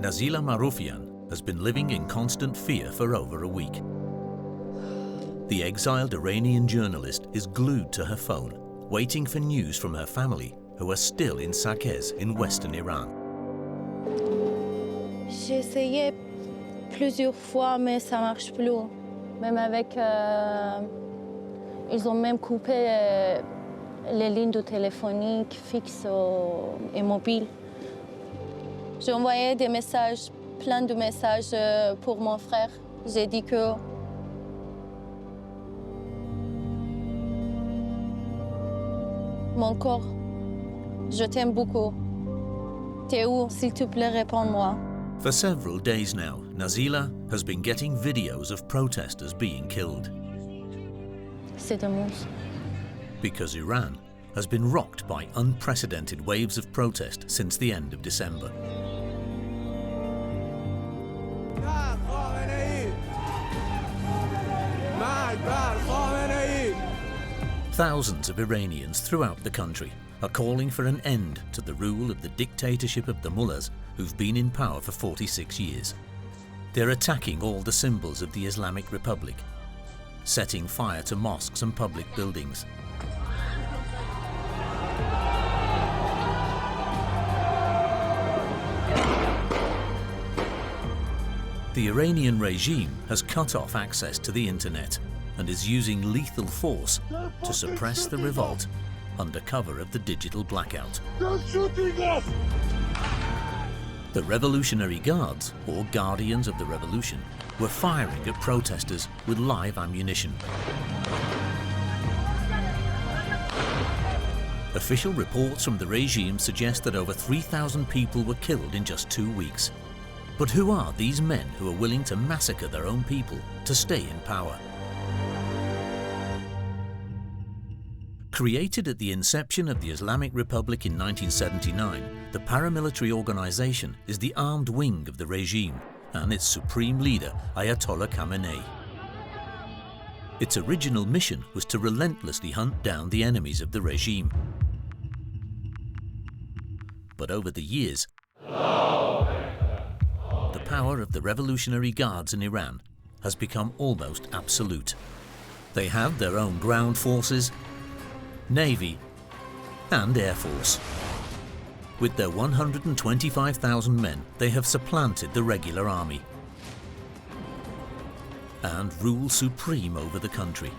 Nazila Maroufian has been living in constant fear for over a week. The exiled Iranian journalist is glued to her phone, waiting for news from her family, who are still in Sakez in western Iran. J'ai essayé plusieurs fois, mais ça marche plus. Même avec, ils ont même coupé les lignes de téléphonique fixes et mobiles. J'ai envoyé des messages, plein de messages pour mon frère. J'ai dit que mon corps, je t'aime beaucoup. T'es où? S'il te plaît, réponds-moi. For several days now, Nazila has been getting videos of protesters being killed. C'est un monstre. Because Iran has been rocked by unprecedented waves of protest since the end of December. Thousands of Iranians throughout the country are calling for an end to the rule of the dictatorship of the mullahs who've been in power for 46 years. They're attacking all the symbols of the Islamic Republic, setting fire to mosques and public buildings. The Iranian regime has cut off access to the internet and is using lethal force to suppress the revolt under cover of the digital blackout. They're shooting us! The Revolutionary Guards, or Guardians of the Revolution, were firing at protesters with live ammunition. Official reports from the regime suggest that over 3,000 people were killed in just 2 weeks. But who are these men who are willing to massacre their own people to stay in power? Created at the inception of the Islamic Republic in 1979, the paramilitary organization is the armed wing of the regime and its supreme leader, Ayatollah Khamenei. Its original mission was to relentlessly hunt down the enemies of the regime. But over the years, the power of the Revolutionary Guards in Iran has become almost absolute. They have their own ground forces, Navy and Air Force. With their 125,000 men, they have supplanted the regular army and rule supreme over the country.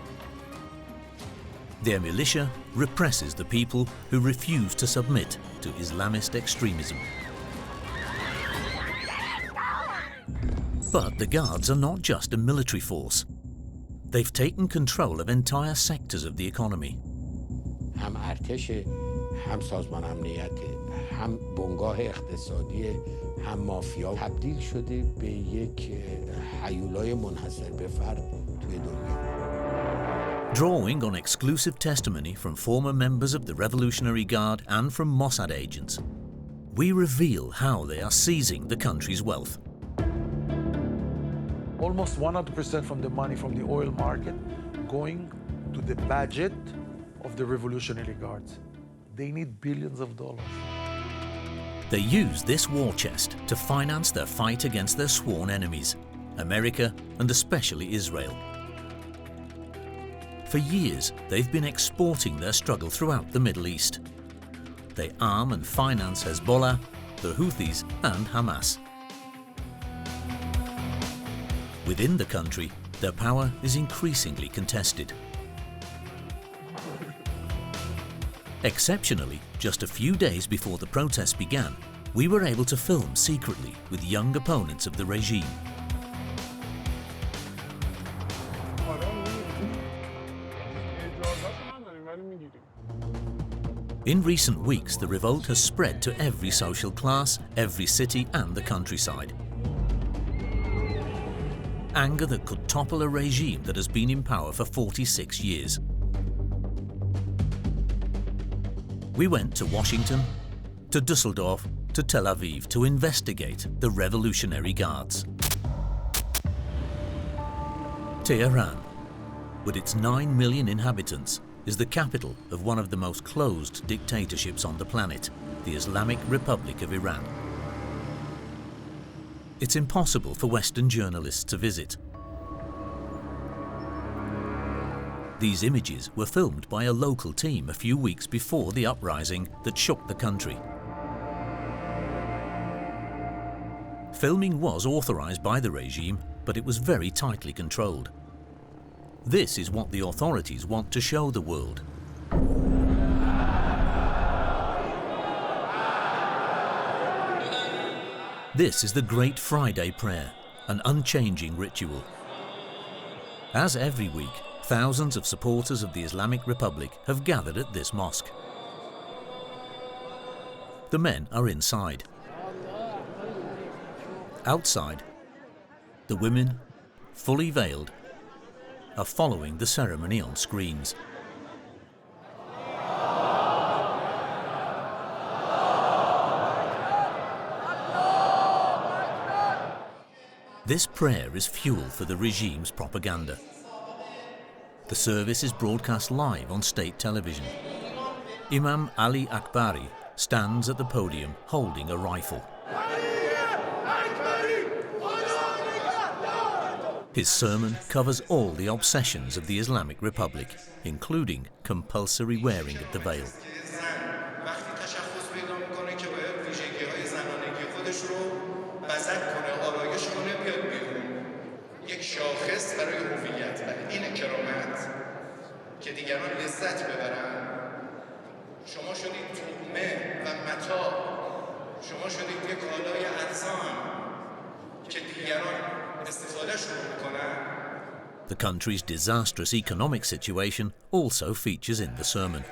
Their militia represses the people who refuse to submit to Islamist extremism. But the Guards are not just a military force. They've taken control of entire sectors of the economy. هم ارتش، هم سازمان امنیت، هم بنگاه اقتصادی، هم مافیا تبدیل شده به یک هیولای منحصر به فرد توی دنیا. Drawing on exclusive testimony from former members of the Revolutionary Guard and from Mossad agents, we reveal how they are seizing the country's wealth. Almost 100% from the money from the oil market going to the budget of the Revolutionary Guards. They need billions of dollars. They use this war chest to finance their fight against their sworn enemies, America and especially Israel. For years, they've been exporting their struggle throughout the Middle East. They arm and finance Hezbollah, the Houthis and Hamas. Within the country, their power is increasingly contested. Exceptionally, just a few days before the protests began, we were able to film secretly with young opponents of the regime. In recent weeks, the revolt has spread to every social class, every city and the countryside. Anger that could topple a regime that has been in power for 46 years. We went to Washington, to Dusseldorf, to Tel Aviv to investigate the Revolutionary Guards. Tehran, with its 9 million inhabitants, is the capital of one of the most closed dictatorships on the planet, the Islamic Republic of Iran. It's impossible for Western journalists to visit. These images were filmed by a local team a few weeks before the uprising that shook the country. Filming was authorized by the regime, but it was very tightly controlled. This is what the authorities want to show the world. This is the Great Friday Prayer, an unchanging ritual. As every week, thousands of supporters of the Islamic Republic have gathered at this mosque. The men are inside. Outside, the women, fully veiled, are following the ceremony on screens. This prayer is fuel for the regime's propaganda. The service is broadcast live on state television. Imam Ali Akbari stands at the podium holding a rifle. His sermon covers all the obsessions of the Islamic Republic, including compulsory wearing of the veil. The country's disastrous economic situation also features in the sermon.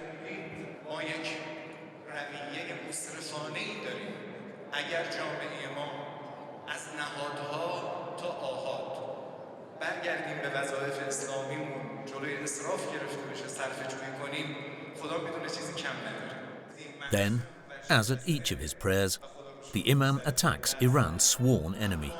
Then, as at each of his prayers, the Imam attacks Iran's sworn enemy.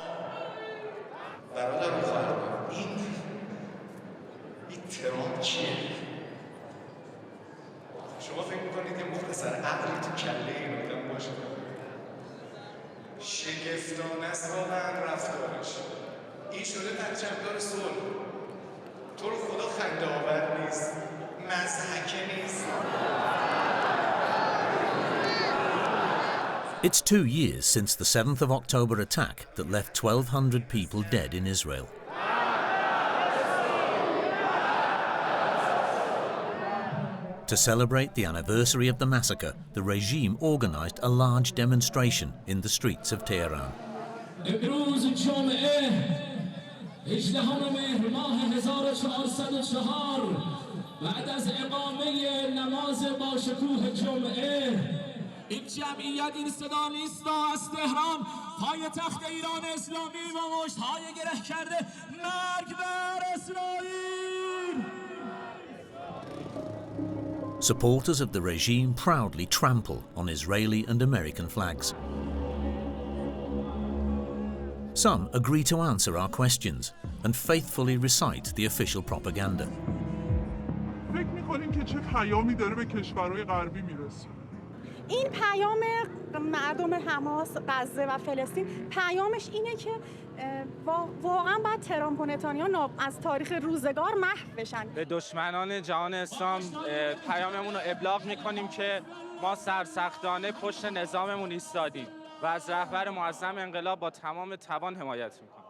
It's 2 years since the 7th of October attack that left 1,200 people dead in Israel. To celebrate the anniversary of the massacre, the regime organized a large demonstration in the streets of Tehran. این جمعیت این صدا نیست از تهران پایتخت ایران اسلامی و مشت‌های گره کرده مرگ بر اسرائیل. Supporters of the regime proudly trample on Israeli and American flags. Some agree to answer our questions and faithfully recite the official propaganda. فکر می‌کنیم که چه پیامی داره به کشورهای غربی میرسه؟ این پیام مردم حماس، غزه و فلسطین پیامش اینه که واقعا باید ترامپ و نتانیاهو از تاریخ روزگار محو بشن. به دشمنان جهان اسلام پیاممون رو ابلاغ میکنیم که ما سرسختانه پشت نظاممون ایستادیم و از رهبر معظم انقلاب با تمام توان حمایت میکنیم.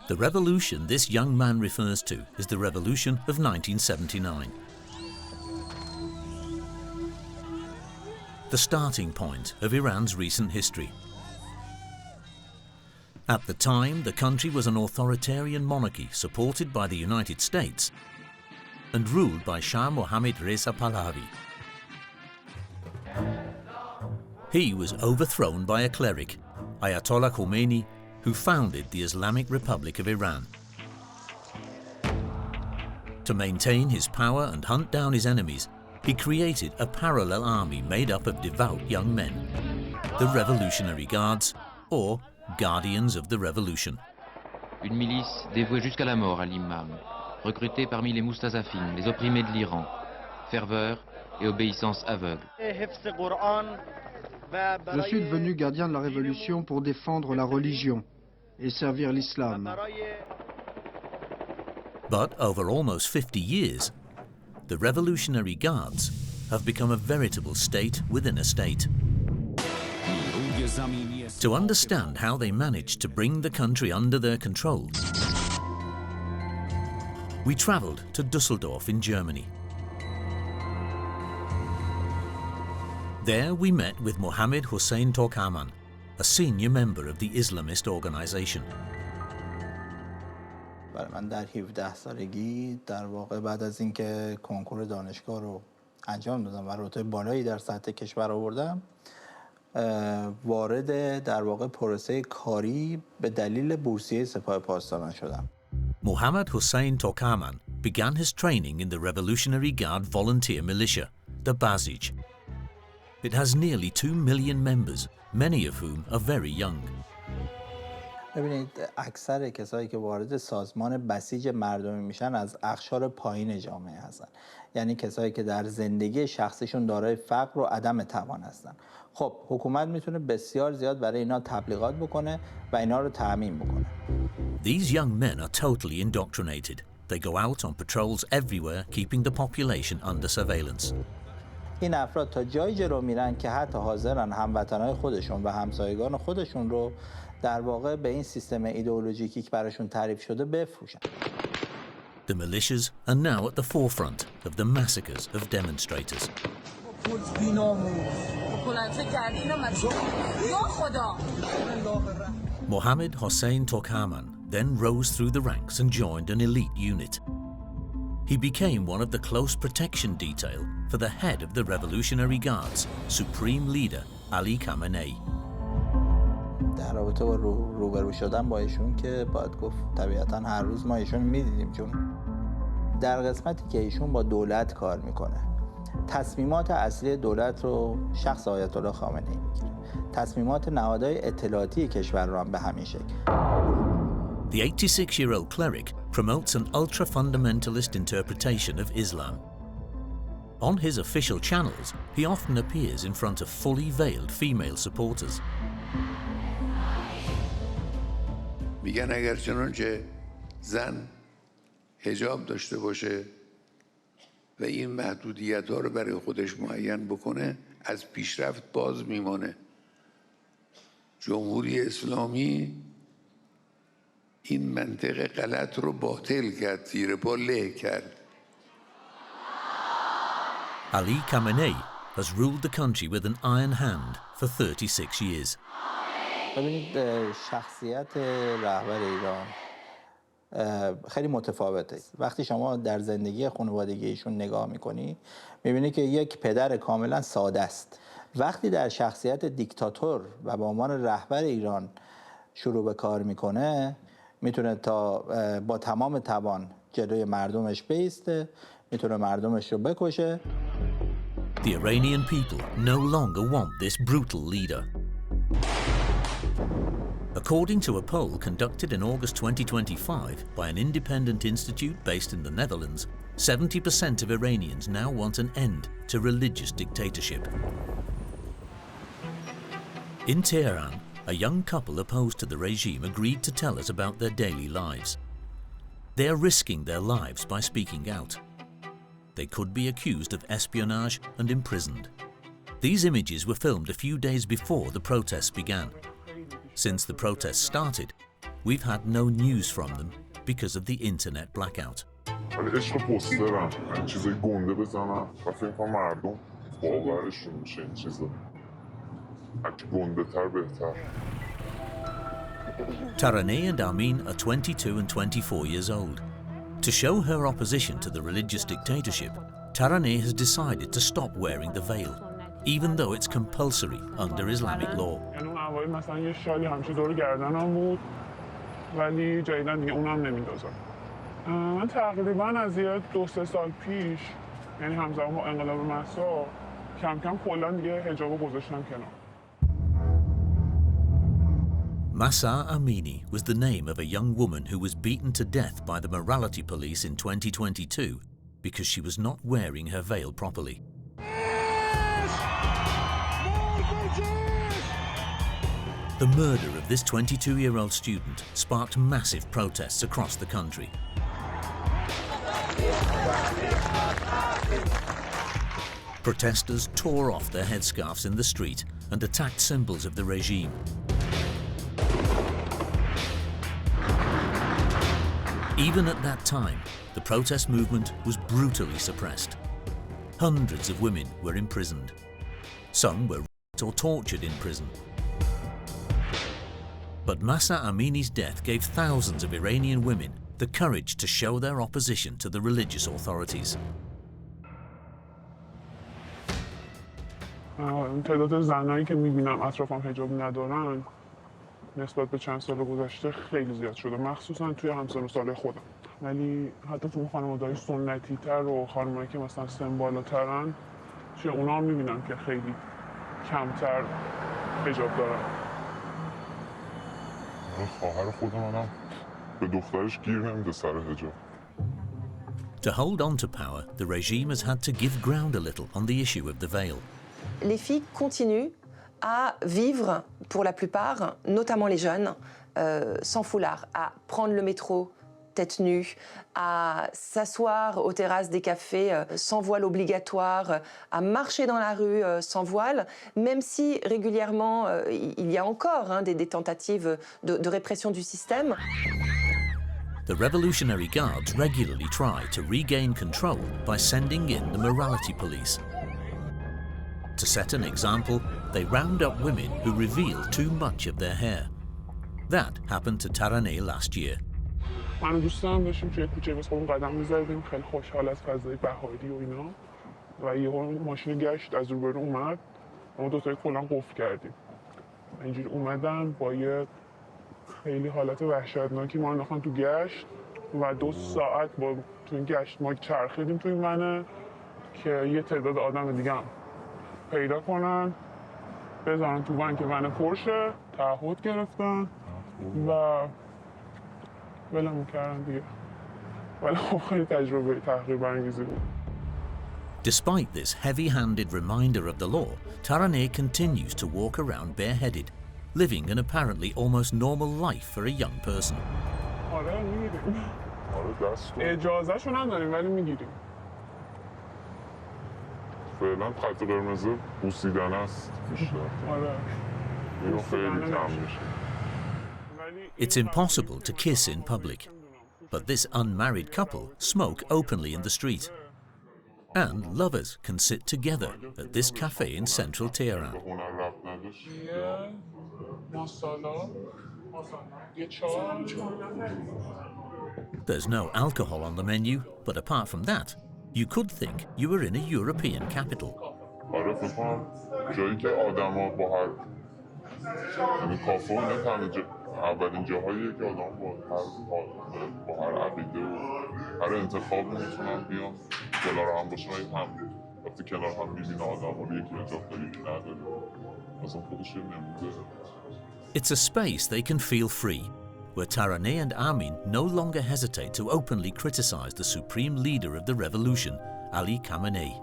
The revolution this young man refers to is the revolution of 1979. The starting point of Iran's recent history. At the time, the country was an authoritarian monarchy supported by the United States and ruled by Shah Mohammad Reza Pahlavi. He was overthrown by a cleric, Ayatollah Khomeini, who founded the Islamic Republic of Iran. To maintain his power and hunt down his enemies, he created a parallel army made up of devout young men, the Revolutionary Guards, or Guardians of the Revolution. Une milice dévouée jusqu'à la mort à l'imam, recrutée parmi les Moustazafines, les opprimés de l'Iran, ferveur et obéissance aveugle. Je suis devenu gardien de la Révolution pour défendre la religion. et servir l'islam. But over almost 50 years, the Revolutionary Guards have become a veritable state within a state. To understand how they managed to bring the country under their control, we travelled to Dusseldorf in Germany. There we met with Mohammed Hossein Torkaman, a senior member of the Islamist organization. من در 17 سالگی در واقع بعد از اینکه کنکور دانشگاه رو انجام دادم و رتبه بالایی در سطح کشور آوردم، وارد در واقع پروسه کاری به دلیل بورسیه سپاه پاسداران شدم. Mohammed Hossein Torkaman began his training in the Revolutionary Guard volunteer militia, the Basij. It has nearly 2 million members, many of whom are very young. ببینید اکثر کسایی که وارد سازمان بسیج مردمی میشن از اقشار پایین جامعه هستن، یعنی کسایی که در زندگی شخصیشون دارای فقر و عدم توان هستن. خب حکومت میتونه بسیار زیاد برای اینا تبلیغات بکنه و اینا رو تأمین بکنه. These young men are totally indoctrinated. They go out on patrols everywhere, keeping the population under surveillance. این افراد تا جایی جلو میرن که حتی حاضرن هموطنهای خودشون و همسایگان خودشون رو در واقع به این سیستم ایدئولوژیکی که براشون تعریف شده بفروشن. The militias are now at the forefront of the massacres of demonstrators. Mohammed Hossein Torkaman then rose through the ranks and joined an elite unit. He became one of the close protection detail for the head of the Revolutionary Guards, Supreme Leader Ali Khamenei. در رابطه با روبرو شدن با ایشون که باید گفت طبیعتاً هر روز ما ایشون میدیدیم، چون در قسمتی که ایشون با دولت کار میکنه تصمیمات اصلی دولت رو شخص آیت الله خامنه ای میگیره، تصمیمات نهادهای اطلاعاتی کشور رو هم به همین شکل. The 86-year-old cleric promotes an ultra-fundamentalist interpretation of Islam. On his official channels, he often appears in front of fully veiled female supporters. میگن اگر چنانچه زن حجاب داشته باشه و این محدودیت ها رو برای خودش معین بکنه از پیشرفت باز میمانه. جمهوری اسلامی این منطق غلط رو باطل کرد، زیر پا له کرد. Ali Khamenei has ruled the country with an iron hand for 36 years. ببینید شخصیت رهبر ایران خیلی متفاوته. وقتی شما در زندگی خانوادگی ایشون نگاه میکنی میبینی که یک پدر کاملا ساده است. وقتی در شخصیت دیکتاتور و به عنوان رهبر ایران شروع به کار میکنه میتونه تا با تمام توان جلوی مردمش بایسته، میتونه مردمش رو بکشه. The Iranian people no longer want this brutal leader. According to a poll conducted in August 2025 by an independent institute based in the Netherlands, 70% of Iranians now want an end to religious dictatorship. In Tehran, a young couple opposed to the regime agreed to tell us about their daily lives. They are risking their lives by speaking out. They could be accused of espionage and imprisoned. These images were filmed a few days before the protests began. Since the protests started, we've had no news from them because of the internet blackout. عشق پوسترم، این چیزای گنده بزنم و فکر کنم مردم باورشون میشه این چیزا. هرچی گنده تر بهتر. Taraneh and Amin are 22 and 24 years old. To show her opposition to the religious dictatorship, Taraneh has decided to stop wearing the veil, even though it's compulsory under Islamic law. مثلا یه شالی همیشه دور گردنم بود ولی جدیدن دیگه اونم نمیندازم. من تقریبا از یه 2-3 سال پیش، یعنی همزمان با انقلاب مهسا، کم کم کلا دیگه حجابو گذاشتم کنار. Masa Amini was the name of a young woman who was beaten to death by the morality police in 2022 because she was not wearing her veil properly. The murder of this 22-year-old student sparked massive protests across the country. Protesters tore off their headscarves in the street and attacked symbols of the regime. Even at that time, the protest movement was brutally suppressed. Hundreds of women were imprisoned. Some were raped or tortured in prison. But Mahsa Amini's death gave thousands of Iranian women the courage to show their opposition to the religious authorities. تعداد زنایی که میبینم اطرافم حجاب ندارن نسبت به چند سال گذشته خیلی زیاد شده، مخصوصا توی همسن و سال خودم. ولی حتی تو خانواده‌های سنتی تر و خانمایی که مثلا سن بالاترن توی اونا هم میبینم که خیلی کمتر حجاب دارن. خواهر خود منم به دخترش گیر نمیده سر حجاب. To hold on to power, the regime has had to give ground a little on the issue of the veil. Les filles continuent à vivre, pour la plupart, notamment les jeunes, sans foulard, à prendre le métro tête nue, à s'asseoir aux terrasses des cafés sans voile obligatoire, à marcher dans la rue sans voile, même si régulièrement il y a encore des tentatives de répression du système. The Revolutionary Guards regularly try to regain control by sending in the morality police. To set an example, they round up women who reveal too much of their hair. That happened to Taraneh last year. من و دوستم داشتیم توی کوچه واسه خودمون قدم می‌زدیم، خیلی خوشحال از فضای بهاری و اینا، و یهو ماشین گشت از روبرو اومد، ما دو تایی کلا قفل کردیم. اینجوری اومدن با یه خیلی حالت وحشتناکی ما انداختن تو گشت و 2 ساعت با تو این گشت ما چرخیدیم توی منه که یه تعداد آدم دیگه هم پیدا کنن بذارن تو ون که ون پرشه، تعهد گرفتن و ولمون کردن دیگه. ولی خب خیلی تجربه تحقیر برانگیزی بود. Despite this heavy-handed reminder of the law, Taraneh continues to walk around bareheaded, living an apparently almost normal life for a young person. آره میگیریم. اجازهشو نداریم ولی میگیریم. فعلا خط قرمز بوسیدن است بیشتر. آره. اینو خیلی کم میشه. It's impossible to kiss in public, but this unmarried couple smoke openly in the street. And lovers can sit together at this cafe in central Tehran. There's no alcohol on the menu, but apart from that, you could think you were in a European capital. آره فکر کنم جایی که آدما با هر یعنی کافه اولین جاهاییه که آدم با هر عقیده و هر انتخابی میتونن بیان کنار هم باشن و هم وقتی کنار هم میبینه آدم رو یکی نجات داره یکی نداره اصلا خودش نموده. It's a space they can feel free, where Taraneh and Amin no longer hesitate to openly criticize the supreme leader of the revolution, Ali Khamenei.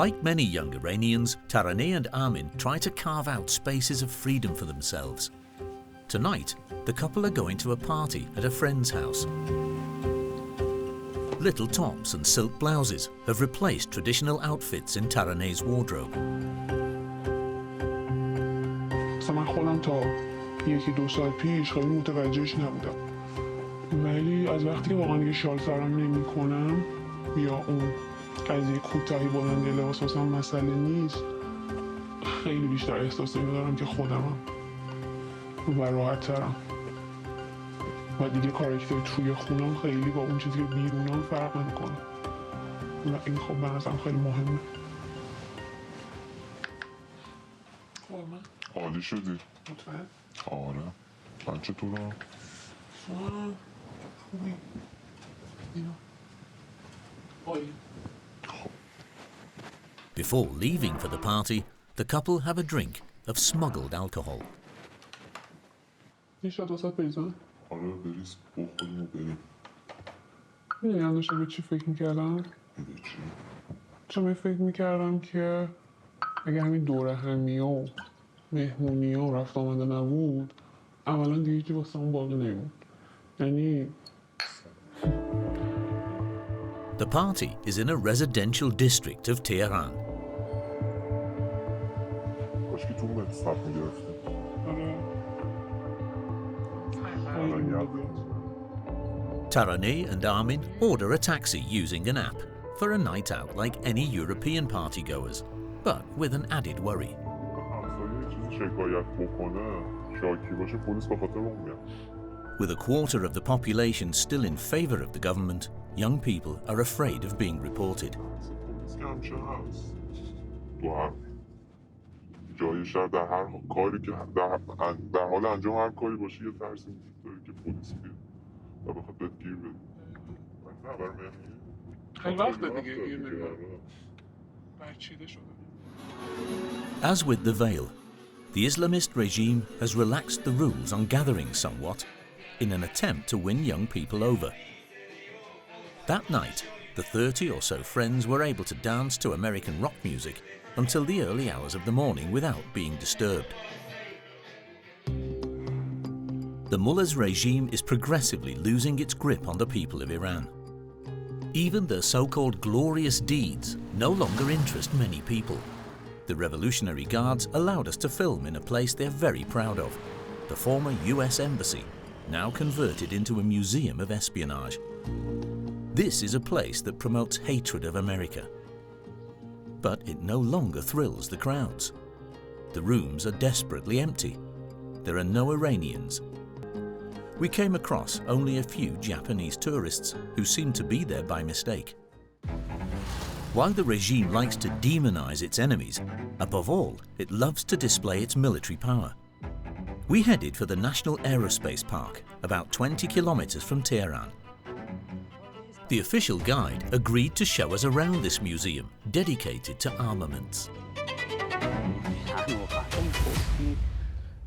Like many young Iranians, Taraneh and Amin try to carve out spaces of freedom for themselves. Tonight, the couple are going to a party at a friend's house. Little tops and silk blouses have replaced traditional outfits in Taraneh's wardrobe. من خودم تا 1-2 سال پیش خیلی متوجهش نبودم، ولی از وقتی واقعا یه شال سرم نمی‌کنم یا اون قضیه کوتاهی بلند لباس واسم مسئله نیست، خیلی بیشتر احساس می‌دارم که خودمم و راحت‌ترم و دیگه کاراکتر توی خونم خیلی با اون چیزی که بیرونم فرق نمی‌کنه و این خب به نظرم خیلی مهمه. عالی شدی. مطمئن؟ آره. من چطورم؟ خوبی. عالی. Before leaving for the party, the couple have a drink of smuggled alcohol. یه شات واسط بریزم؟ آره بریز بخوریم و بریم. میدونی هم داشتم به چی فکر میکردم؟ چون فکر میکردم که اگه همین دوره همی و مهمونی و رفت آمده نبود اولا دیگه چی واسه اون باقی نمید. یعنی The party is in a residential district of Tehran. کاش که تو مدرسه میگرفتیم. Taraneh and Armin order a taxi using an app for a night out like any European partygoers, but with an added worry. With a quarter of the population still in favor of the government, young people are afraid of being reported. جای شهر در هر کاری که در حال انجام هر کاری باشه یه ترسی وجود داره که پلیس بیاد و بخواد بهت گیر بده. خبر مهمیه. خیلی وقت دیگه گیر نمیاد. برچیده شده. As with the veil, the Islamist regime has relaxed the rules on gathering somewhat in an attempt to win young people over. That night, the 30 or so friends were able to dance to American rock music until the early hours of the morning without being disturbed. The mullah's regime is progressively losing its grip on the people of Iran. Even their so-called glorious deeds no longer interest many people. The Revolutionary Guards allowed us to film in a place they're very proud of, the former US Embassy, now converted into a museum of espionage. This is a place that promotes hatred of America. But it no longer thrills the crowds. The rooms are desperately empty. There are no Iranians. We came across only a few Japanese tourists who seemed to be there by mistake. While the regime likes to demonize its enemies, above all, it loves to display its military power. We headed for the National Aerospace Park, about 20 kilometers from Tehran. The official guide agreed to show us around this museum dedicated to armaments.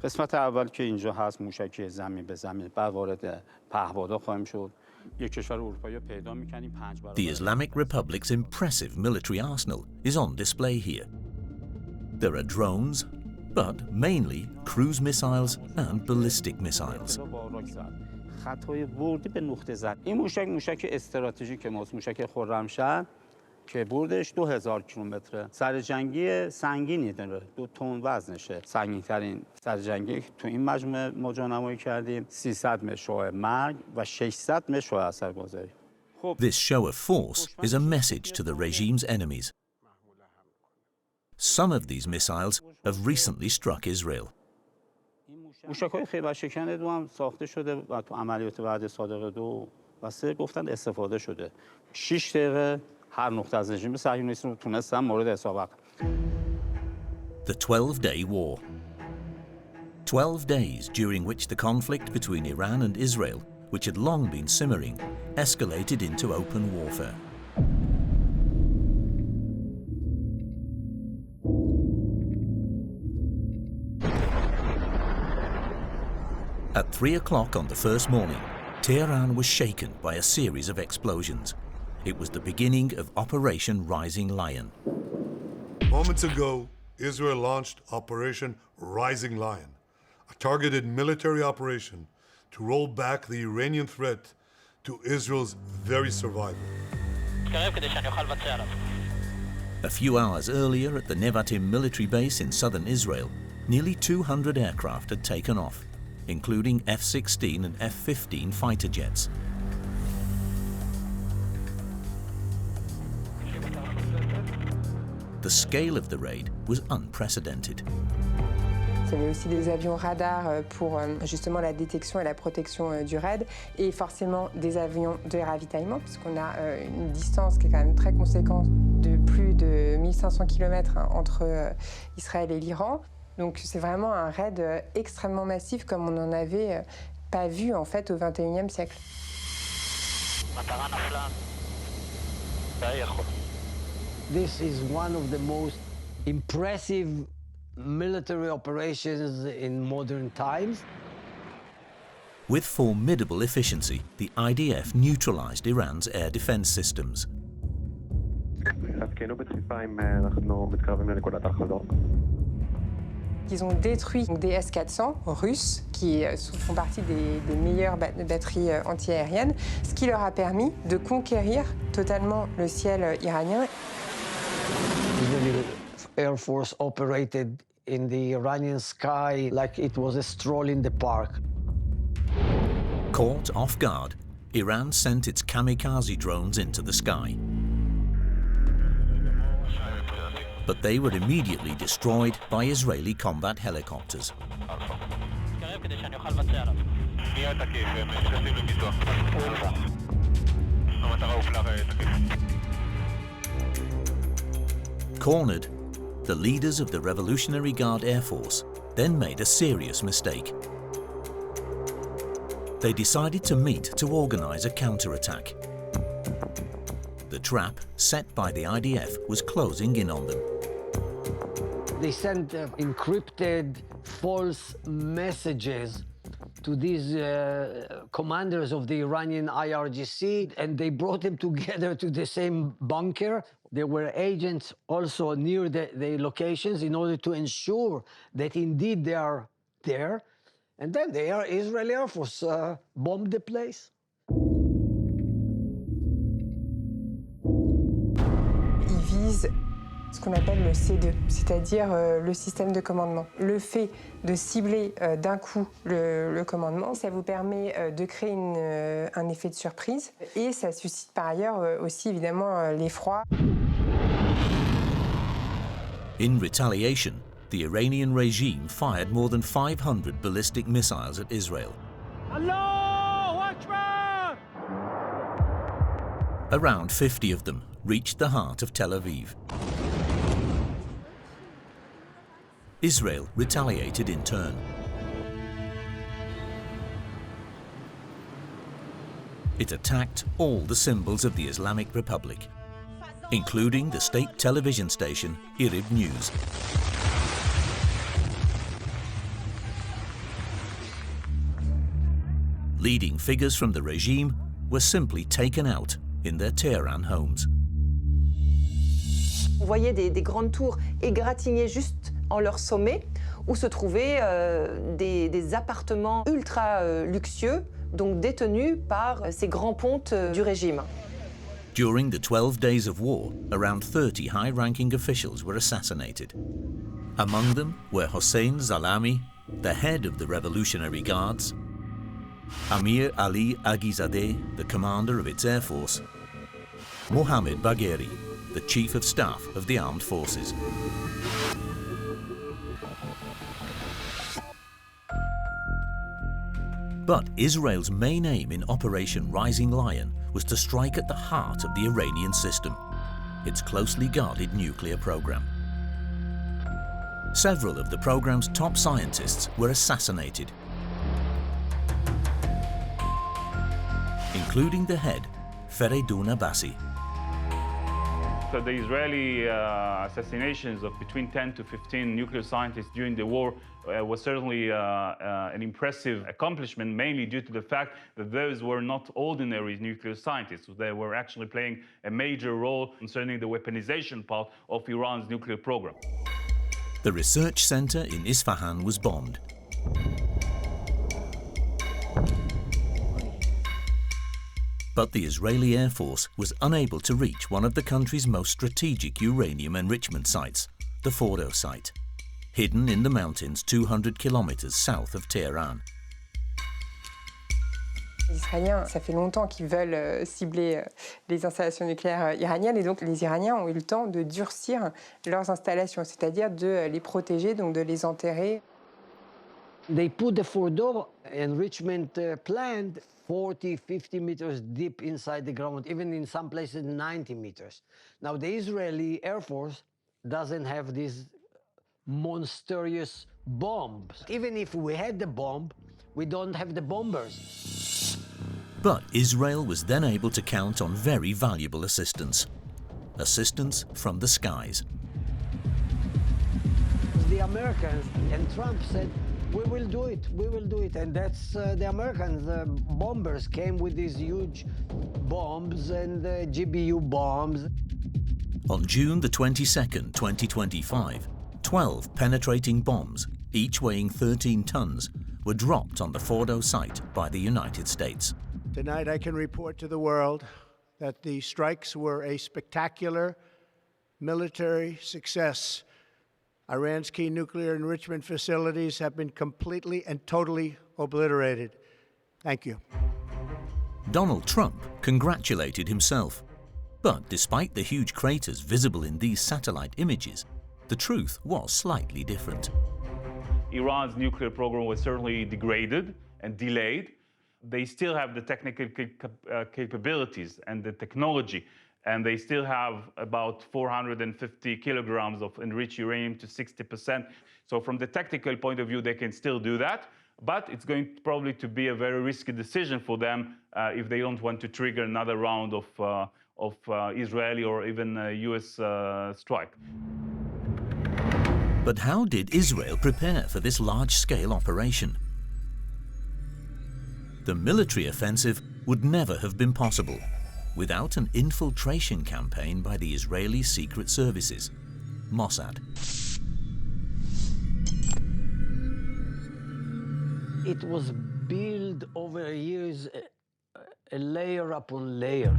قسمت اول که اینجا هست موشکی زمین به زمین بعد وارد پهپادا خواهیم شد. یک کشور اروپایی پیدا می‌کنیم 5 برابر. The Islamic Republic's impressive military arsenal is on display here. There are drones, but mainly cruise missiles and ballistic missiles. خطای بردی به نقطه زد. این موشک استراتژیک ماست، موشک خرمشهر که بردش 2000 کیلومتره. سرجنگی سنگینی داره، 2 تن وزنشه. سنگین‌ترین سرجنگی تو این مجموعه ما جانمایی کردیم 300 متر شعاع مرگ و 600 متر شعاع اثرگذاری. This show of force is a message to the regime's enemies. Some of these missiles have recently struck Israel. موشک‌های خیبرشکن 2 هم ساخته شده و تو عملیات وعده صادق 2 و 3 گفتن استفاده شده. 6 دقیقه هر نقطه از رژیم صهیونیستی رو تونستن مورد حساب. The 12-day war. 12 days during which the conflict between Iran and Israel, which had long been simmering, escalated into open warfare. At 3 o'clock on the first morning, Tehran was shaken by a series of explosions. It was the beginning of Operation Rising Lion. Moments ago, Israel launched Operation Rising Lion, a targeted military operation to roll back the Iranian threat to Israel's very survival. A few hours earlier at the Nevatim military base in southern Israel, nearly 200 aircraft had taken off, including F-16 and F-15 fighter jets. The scale of the raid was unprecedented. Il y avait aussi des avions radars pour justement la détection et la protection du raid et forcément des avions de ravitaillement puisqu'on a une distance qui est quand même très conséquente de plus de 1500 km entre Israël et l'Iran. Donc c'est vraiment un raid extrêmement massif comme on n'en avait pas vu en fait au XXIe siècle. This is one of the most impressive military operations in modern times. With formidable efficiency, the IDF neutralized Iran's air defense systems. Ils ont détruit des S-400 russes qui font partie des meilleures batteries antiaériennes, ce qui leur a permis de conquérir totalement le ciel iranien. The Air Force operated in the Iranian sky like it was a stroll in the park. Caught off guard, Iran sent its kamikaze drones into the sky. But they were immediately destroyed by Israeli combat helicopters. Cornered, the leaders of the Revolutionary Guard Air Force then made a serious mistake. They decided to meet to organize a counterattack. The trap set by the IDF was closing in on them. They sent encrypted false messages to these commanders of the Iranian IRGC, and they brought them together to the same bunker. There were agents also near the locations in order to ensure that indeed they are there. And then the Israeli Air Force bombed the place. Ils visent ce qu'on appelle le C2, c'est-à-dire le système de commandement. Le fait de cibler d'un coup le commandement, ça vous permet de créer un effet de surprise et ça suscite par ailleurs aussi évidemment l'effroi. In retaliation, the Iranian regime fired more than 500 ballistic missiles at Israel. Allahu Akbar! Around 50 of them reached the heart of Tel Aviv. Israel retaliated in turn. It attacked all the symbols of the Islamic Republic, including the state television station Irib News. Leading figures from the regime were simply taken out in their Tehran homes. On voyait des grandes tours égratignées juste en leur sommet, où se trouvaient des appartements ultra luxueux, donc détenus par ces grands pontes du régime. During the 12 days of war, around 30 high-ranking officials were assassinated. Among them were Hossein Zalami, the head of the Revolutionary Guards, Amir Ali Aghizadeh, the commander of its air force, Mohammed Bagheri, the chief of staff of the armed forces. But Israel's main aim in Operation Rising Lion was to strike at the heart of the Iranian system, its closely guarded nuclear program. Several of the program's top scientists were assassinated, including the head, Feridun Abbasi. So the Israeli assassinations of between 10 to 15 nuclear scientists during the war was certainly an impressive accomplishment, mainly due to the fact that those were not ordinary nuclear scientists. They were actually playing a major role concerning the weaponization part of Iran's nuclear program. The research center in Isfahan was bombed. But the Israeli Air Force was unable to reach one of the country's most strategic uranium enrichment sites, the Fordo site, hidden in the mountains 200 kilometers south of Tehran. Les Israéliens, ça fait longtemps qu'ils veulent cibler les installations nucléaires iraniennes et donc les Iraniens ont eu le temps de durcir leurs installations, c'est-à-dire de les protéger, donc de les enterrer. They put the Fordo enrichment plant 40, 50 meters deep inside the ground, even in some places 90 meters. Now, the Israeli Air Force doesn't have these monstrous bombs. Even if we had the bomb, we don't have the bombers. But Israel was then able to count on very valuable assistance from the skies. The Americans and Trump said, We will do it, we will do it. And that's the Americans, the bombers came with these huge bombs and GBU bombs. On June the 22nd, 2025, 12 penetrating bombs, each weighing 13 tons, were dropped on the Fordo site by the United States. Tonight I can report to the world that the strikes were a spectacular military success. Iran's key nuclear enrichment facilities have been completely and totally obliterated. Thank you. Donald Trump congratulated himself. But despite the huge craters visible in these satellite images, the truth was slightly different. Iran's nuclear program was certainly degraded and delayed. They still have the technical capabilities and the technology, and they still have about 450 kilograms of enriched uranium to 60%. So from the technical point of view, they can still do that, but it's going probably to be a very risky decision for them if they don't want to trigger another round of Israeli or even US strike. But how did Israel prepare for this large-scale operation? The military offensive would never have been possible without an infiltration campaign by the Israeli secret services, Mossad. It was built over years, a layer upon layer.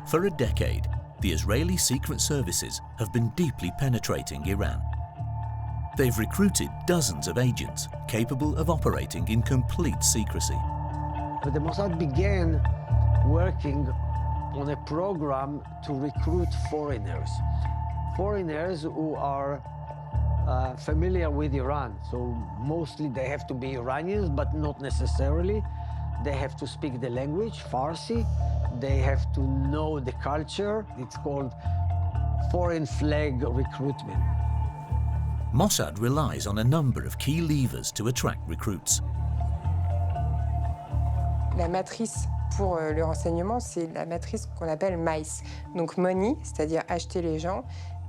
For a decade, the Israeli secret services have been deeply penetrating Iran. They've recruited dozens of agents capable of operating in complete secrecy. But the Mossad began working on a program to recruit foreigners. Foreigners who are familiar with Iran. So mostly they have to be Iranians, but not necessarily. They have to speak the language, Farsi. They have to know the culture. It's called foreign flag recruitment. Mossad relies on a number of key levers to attract recruits. La matrice pour le renseignement, c'est la matrice qu'on appelle MICE. Donc money, c'est-à-dire acheter les gens.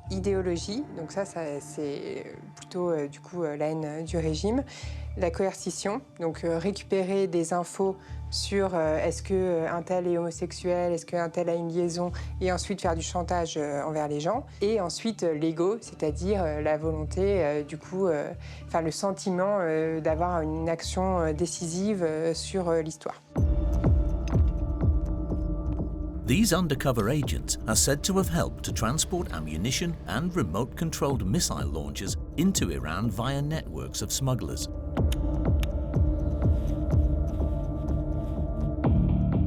Idéologie, donc ça c'est plutôt du coup la haine du régime. La coercition, donc récupérer des infos sur est-ce qu'un tel est homosexuel, est-ce qu'un tel a une liaison, et ensuite faire du chantage envers les gens. Et ensuite l'ego, c'est-à-dire la volonté, du coup, enfin le sentiment d'avoir une action décisive sur l'histoire. These undercover agents are said to have helped to transport ammunition and remote-controlled missile launchers into Iran via networks of smugglers.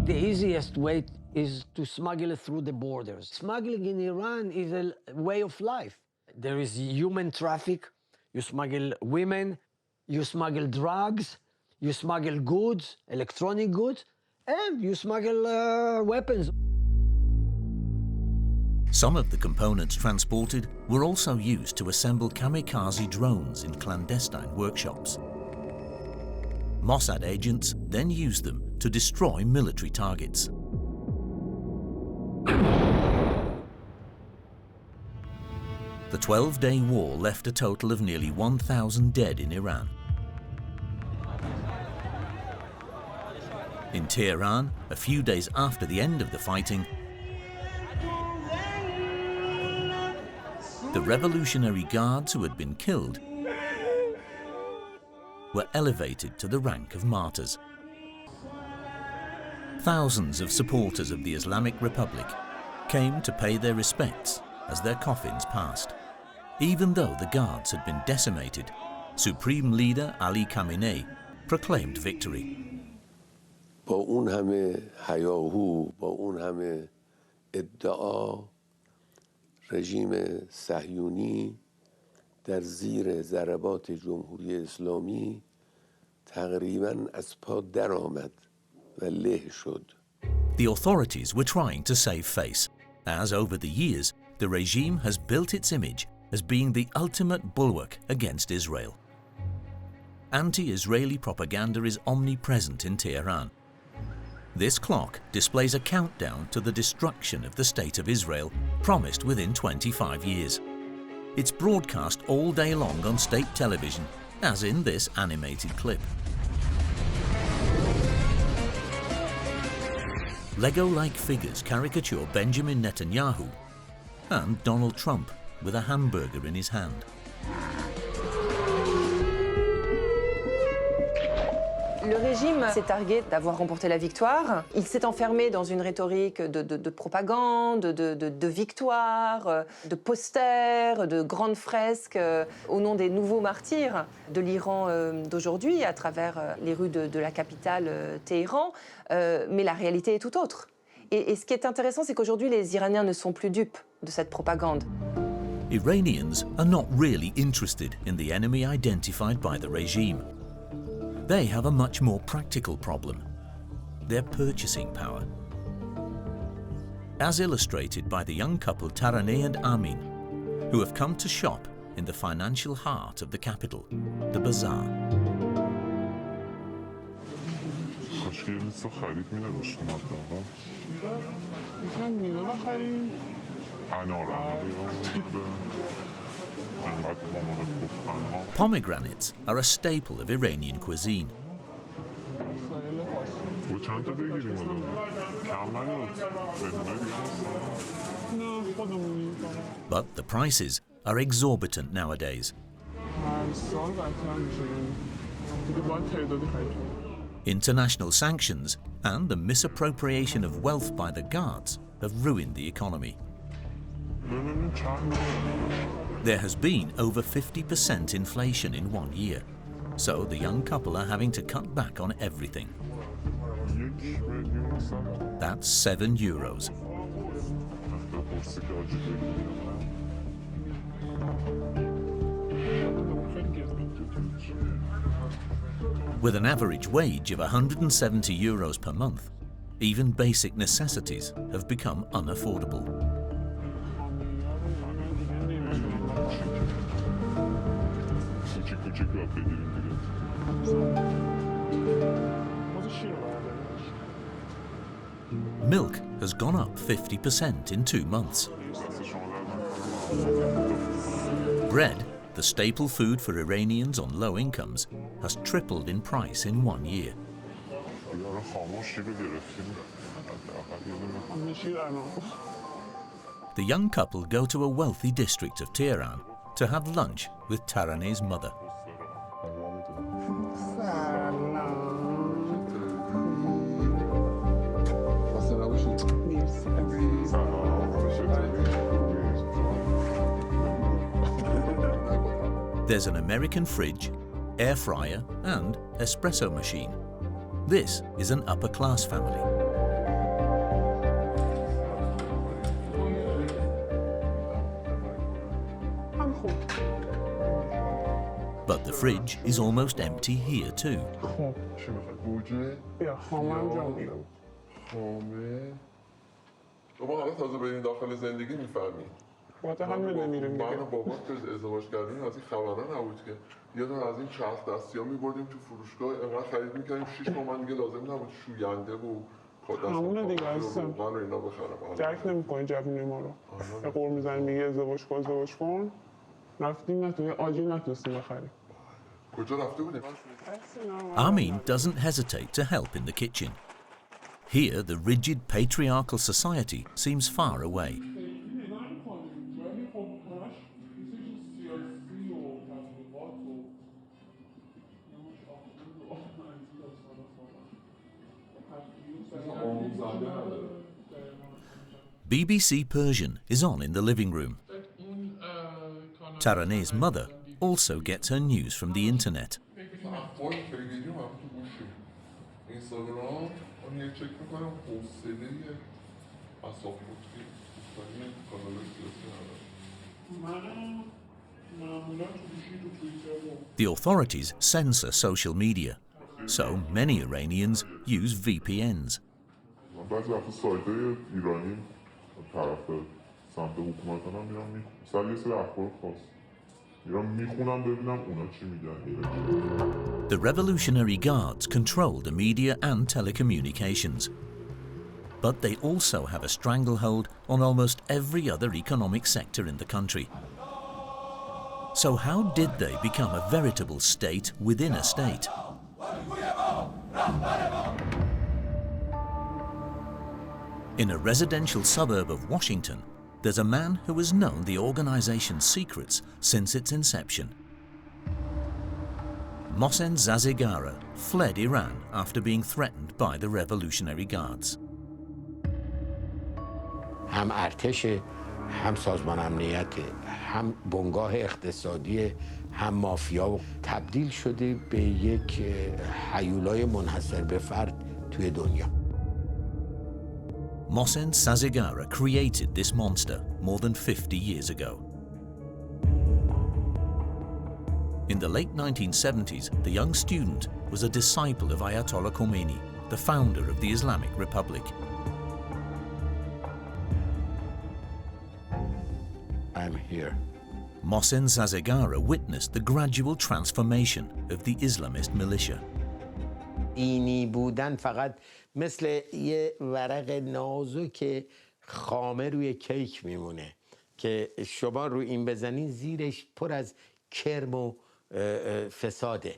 The easiest way is to smuggle it through the borders. Smuggling in Iran is a way of life. There is human traffic, you smuggle women, you smuggle drugs, you smuggle goods, electronic goods, and you smuggle weapons. Some of the components transported were also used to assemble kamikaze drones in clandestine workshops. Mossad agents then used them to destroy military targets. The 12-day war left a total of nearly 1,000 dead in Iran. In Tehran, a few days after the end of the fighting, the Revolutionary Guards who had been killed were elevated to the rank of martyrs. Thousands of supporters of the Islamic Republic came to pay their respects as their coffins passed. Even though the guards had been decimated, Supreme Leader Ali Khamenei proclaimed victory. با اون همه هیاهو، با اون همه ادعا، رژیم صهیونی در زیر ضربات جمهوری اسلامی تقریباً از پا درآمد و له شد. The authorities were trying to save face, as over the years the regime has built its image as being the ultimate bulwark against Israel. Anti-Israeli propaganda is omnipresent in Tehran. This clock displays a countdown to the destruction of the State of Israel, promised within 25 years. It's broadcast all day long on state television, as in this animated clip. Lego-like figures caricature Benjamin Netanyahu and Donald Trump with a hamburger in his hand. Le régime s'est targué d'avoir remporté la victoire. Il s'est enfermé dans une rhétorique de propagande, de victoire, de posters, de grandes fresques au nom des nouveaux martyrs de l'Iran d'aujourd'hui à travers les rues de la capitale Téhéran. Mais la réalité est tout autre. Et ce qui est intéressant, c'est qu'aujourd'hui, les Iraniens ne sont plus dupes de cette propagande. Iranians are not really interested in the enemy identified by the regime. They have a much more practical problem: their purchasing power. As illustrated by the young couple Taraneh and Amin, who have come to shop in the financial heart of the capital, the bazaar. Pomegranates are a staple of Iranian cuisine. But the prices are exorbitant nowadays. International sanctions and the misappropriation of wealth by the guards have ruined the economy. There has been over 50% inflation in 1 year, so the young couple are having to cut back on everything. That's €7. With an average wage of €170 per month, even basic necessities have become unaffordable. Milk has gone up 50% in 2 months. Bread, the staple food for Iranians on low incomes, has tripled in price in 1 year. The young couple go to a wealthy district of Tehran to have lunch with Taraneh's mother. There's an American fridge, air fryer, and espresso machine. This is an upper-class family. But the fridge is almost empty here too. من و بابات که ازدواج کردیم از این خبرها نبود که یه دونه از این چرخ دستی‌ها می‌بردیم تو فروشگاه انقدر خرید می‌کردیم 6 تومن دیگه لازم نبود شوینده و همونه دیگه عزیزم درک نمی‌کنی جوونی ما رو به قول می‌زنیم میگه ازدواج کن رفتیم نه توی آجیل نتونستیم بخریم. کجا رفته بودیم؟ Amin doesn't hesitate to help in the kitchen. Here the rigid patriarchal society seems far away. BBC Persian is on in the living room. Taraneh's mother also gets her news from the internet. The authorities censor social media, so many Iranians use VPNs. The Revolutionary Guards control the media and telecommunications. But they also have a stranglehold on almost every other economic sector in the country. So how did they become a veritable state within a state? In a residential suburb of Washington, there's a man who has known the organization's secrets since its inception. Mohsen Zazigara fled Iran after being threatened by the Revolutionary Guards. هم ارتش، هم سازمان امنیت، هم بنگاه اقتصادی، هم مافیا تبدیل شده به یک هیولای منحصر به فرد توی دنیا. Mohsen Zazigara created this monster more than 50 years ago. In the late 1970s, the young student was a disciple of Ayatollah Khomeini, the founder of the Islamic Republic. I'm here. Mohsen Zazigara witnessed the gradual transformation of the Islamist militia. دینی بودن فقط مثل یه ورق نازک خامه روی کیک میمونه که شما رو این بزنین زیرش پر از کرم و فساده،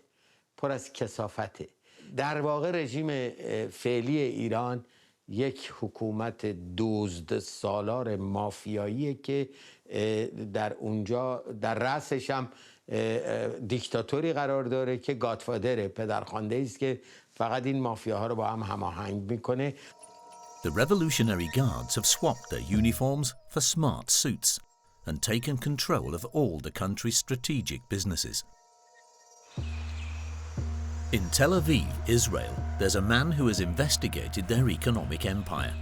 پر از کثافته. در واقع رژیم فعلی ایران یک حکومت دزد سالار مافیاییه که در اونجا در رأسش هم دیکتاتوری قرار داره که گادفادره، پدرخوانده است که فقط این مافیاها رو با هم هماهنگ میکنه. The Revolutionary Guards have swapped their uniforms for smart suits and taken control of all the country's strategic businesses. In Tel Aviv, Israel, there's a man who has investigated their economic empire.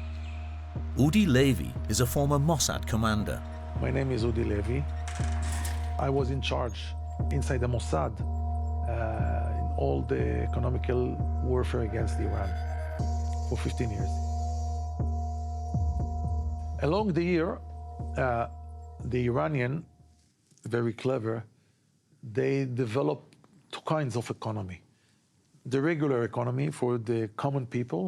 Udi Levy is a former Mossad commander. My name is Udi Levy. I was in charge inside the Mossad in all the economical warfare against Iran for 15 years. Along the year, the Iranian, very clever, they developed two kinds of economy. The regular economy for the common people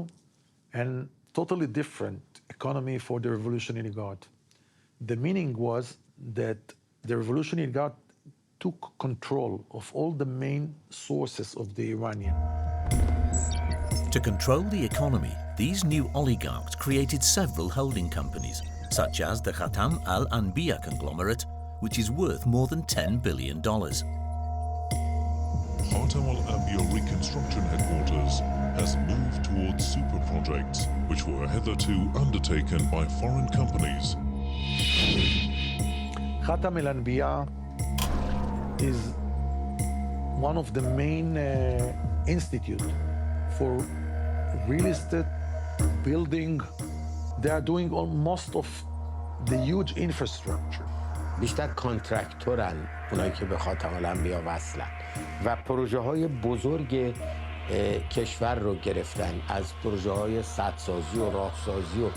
and totally different economy for the Revolutionary Guard. The meaning was that the Revolutionary Guard took control of all the main sources of the Iranian. To control the economy, these new oligarchs created several holding companies, such as the Khatam al-Anbiya conglomerate, which is worth more than $10 billion. Khatam al-Anbiya reconstruction headquarters has moved towards super projects which were hitherto undertaken by foreign companies. Khatam al-Anbiya is one of the main institutes for real estate, building. They are doing most of the huge infrastructure. بیشتر کانترکتورن اونایی که به خاتم الانبیا وصلن و پروژه های بزرگ کشور رو گرفتن، از پروژه های سدسازی و راهسازی و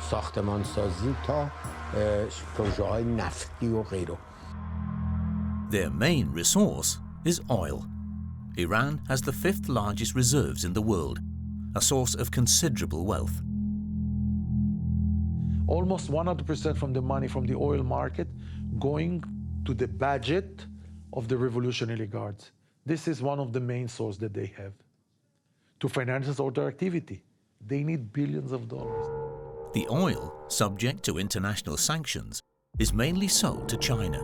ساختمانسازی تا پروژه های نفتی و غیره. Their main resource is oil. Iran has the 5th largest reserves in the world, a source of considerable wealth. Almost 100% from the money from the oil market going to the budget of the Revolutionary Guards. This is one of the main sources that they have. To finance all their activity, they need billions of dollars. The oil, subject to international sanctions, is mainly sold to China.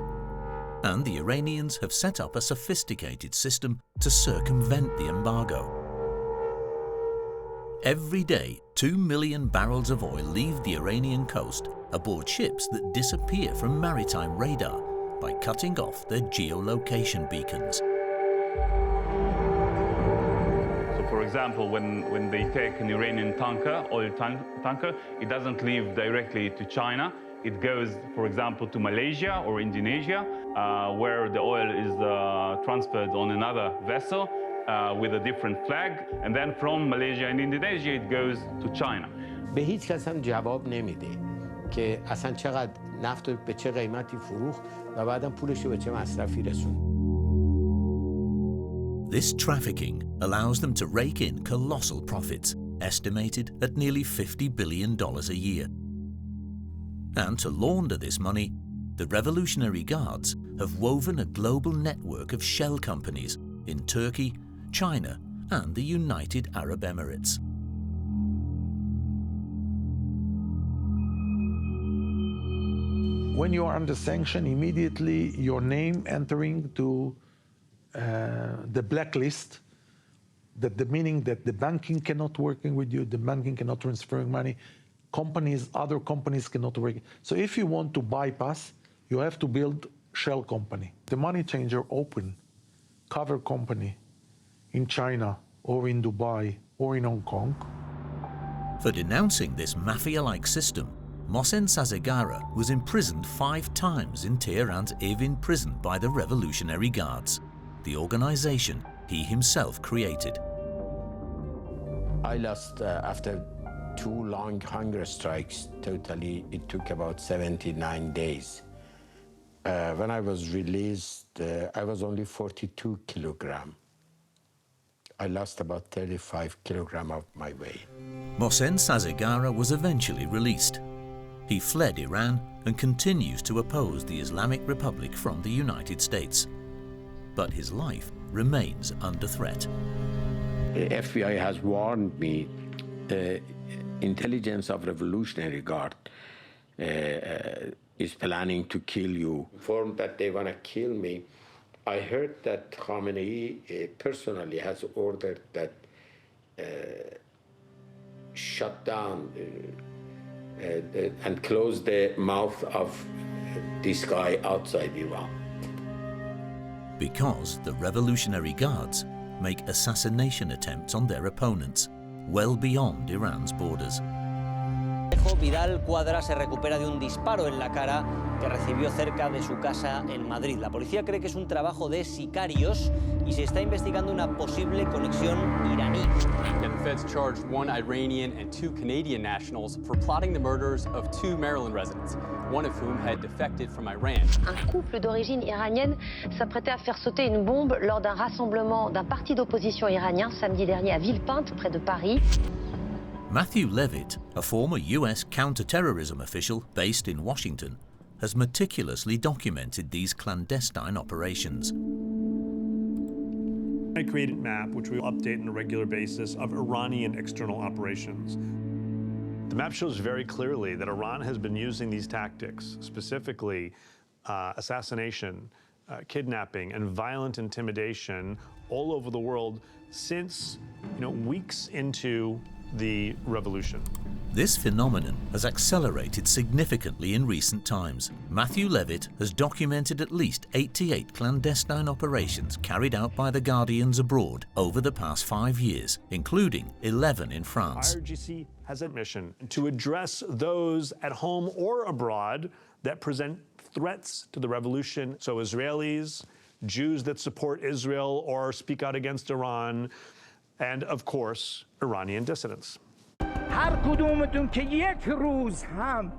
And the Iranians have set up a sophisticated system to circumvent the embargo. Every day, 2 million barrels of oil leave the Iranian coast aboard ships that disappear from maritime radar by cutting off their geolocation beacons. So, for example, when they take an Iranian tanker, oil tanker, it doesn't leave directly to China. It goes, for example, to Malaysia or Indonesia, where the oil is transferred on another vessel with a different flag, and then from Malaysia and Indonesia it goes to China. به هیچ کس هم جواب نمیده که اصلا چقدر نفت به چه قیمتی فروخت و بعدم پولش رو به چه مصرفی رسوند. This trafficking allows them to rake in colossal profits, estimated at nearly $50 billion a year. And to launder this money, the Revolutionary Guards have woven a global network of shell companies in Turkey, China, and the United Arab Emirates. When you are under sanction, immediately your name entering to the blacklist, that the meaning that the banking cannot working with you, the banking cannot transferring money, companies, other companies cannot work. So if you want to bypass, you have to build shell company. The money changer open cover company in China or in Dubai or in Hong Kong. For denouncing this mafia-like system, Mohsen Sazegara was imprisoned 5 times in Tehran's Evin prison by the Revolutionary Guards, the organization he himself created. I lost after 2 long hunger strikes. Totally, it took about 79 days. When I was released, I was only 42 kilograms. I lost about 35 kilograms of my weight. Mohsen Sazegara was eventually released. He fled Iran and continues to oppose the Islamic Republic from the United States. But his life remains under threat. The FBI has warned me, the intelligence of Revolutionary Guard is planning to kill you. Informed that they want to kill me. I heard that Khamenei personally has ordered that shut down and close the mouth of this guy outside Iran. Because the Revolutionary Guards make assassination attempts on their opponents, well beyond Iran's borders. Vidal Cuadra se recupera de un disparo en la cara que recibió cerca de su casa en Madrid. La policía cree que es un trabajo de sicarios y se está investigando una posible conexión iraní. And the feds charged 1 Iranian and 2 Canadian nationals for plotting the murders of 2 Maryland residents, one of whom had defected from Iran. Un couple d'origine iranienne s'apprêtait à faire sauter une bombe lors d'un rassemblement d'un parti d'opposition iranien samedi dernier à Villepinte, près de Paris. Matthew Levitt, a former US counter-terrorism official based in Washington, has meticulously documented these clandestine operations. I created a map, which we update on a regular basis, of Iranian external operations. The map shows very clearly that Iran has been using these tactics, specifically assassination, kidnapping, and violent intimidation all over the world since, weeks into the revolution. This phenomenon has accelerated significantly in recent times. Matthew Levitt has documented at least 88 clandestine operations carried out by the Guardians abroad over the past 5 years, including 11 in France. IRGC has a mission to address those at home or abroad that present threats to the revolution. So Israelis, Jews that support Israel or speak out against Iran, and of course, Iranian dissidents. هر کدومتون که یک روز هم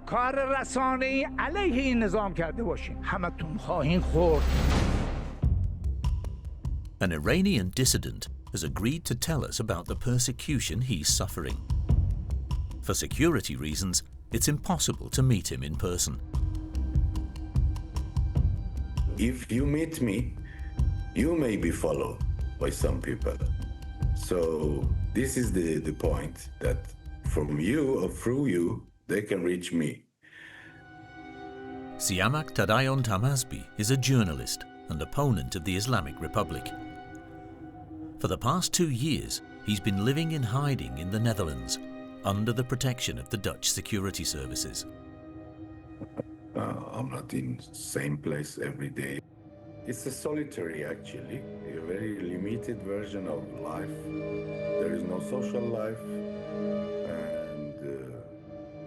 کار رسانه‌ای علیه این نظام کرده باشین همتون خواهین خورد. An Iranian dissident has agreed to tell us about the persecution he's suffering. For security reasons, it's impossible to meet him in person. If you meet me, you may be followed by some people. So this is the point, that from you or through you, they can reach me. Siamak Tadayon Tamazbi is a journalist and opponent of the Islamic Republic. For the past 2 years, he's been living in hiding in the Netherlands, under the protection of the Dutch security services. I'm not in the same place every day. It's a solitary, actually, a very limited version of life. There is no social life and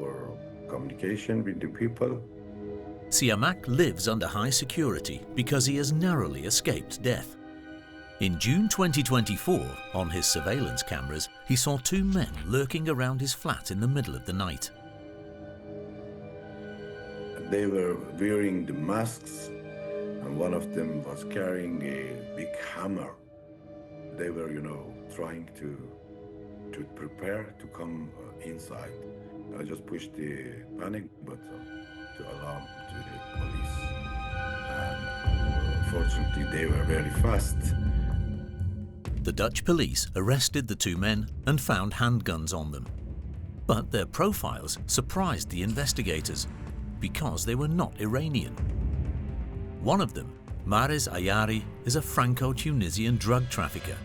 or communication with the people. Siamak lives under high security because he has narrowly escaped death. In June 2024, on his surveillance cameras, he saw 2 men lurking around his flat in the middle of the night. They were wearing the masks, and one of them was carrying a big hammer. They were, trying to prepare to come inside. I just pushed the panic button to alarm to the police. And fortunately, they were very fast. The Dutch police arrested the two men and found handguns on them. But their profiles surprised the investigators because they were not Iranian. One of them, Mahrez Ayari, is a Franco-Tunisian drug trafficker.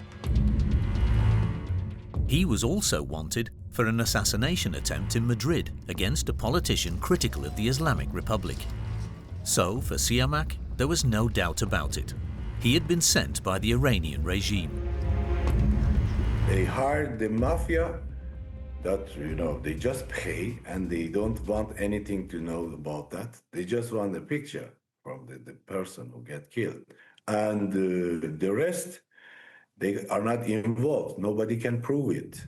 He was also wanted for an assassination attempt in Madrid against a politician critical of the Islamic Republic. So, for Siamak, there was no doubt about it. He had been sent by the Iranian regime. They hired the mafia that, they just pay and they don't want anything to know about that. They just want a picture from the person who get killed. And the rest, they are not involved. Nobody can prove it.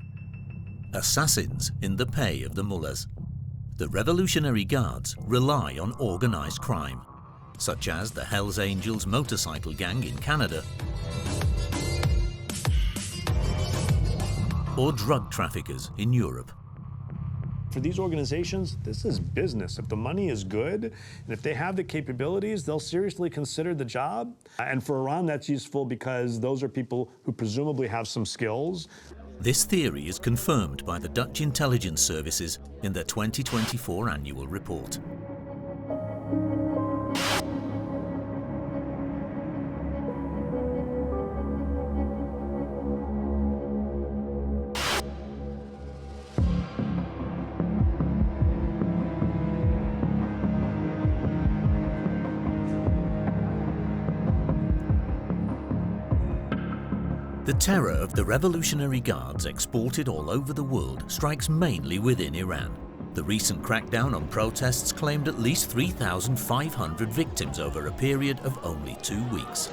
Assassins in the pay of the mullahs. The Revolutionary Guards rely on organized crime, such as the Hells Angels motorcycle gang in Canada, or drug traffickers in Europe. For these organizations, this is business. If the money is good, and if they have the capabilities, they'll seriously consider the job. And for Iran, that's useful because those are people who presumably have some skills. This theory is confirmed by the Dutch intelligence services in their 2024 annual report. The terror of the Revolutionary Guards exported all over the world strikes mainly within Iran. The recent crackdown on protests claimed at least 3,500 victims over a period of only 2 weeks.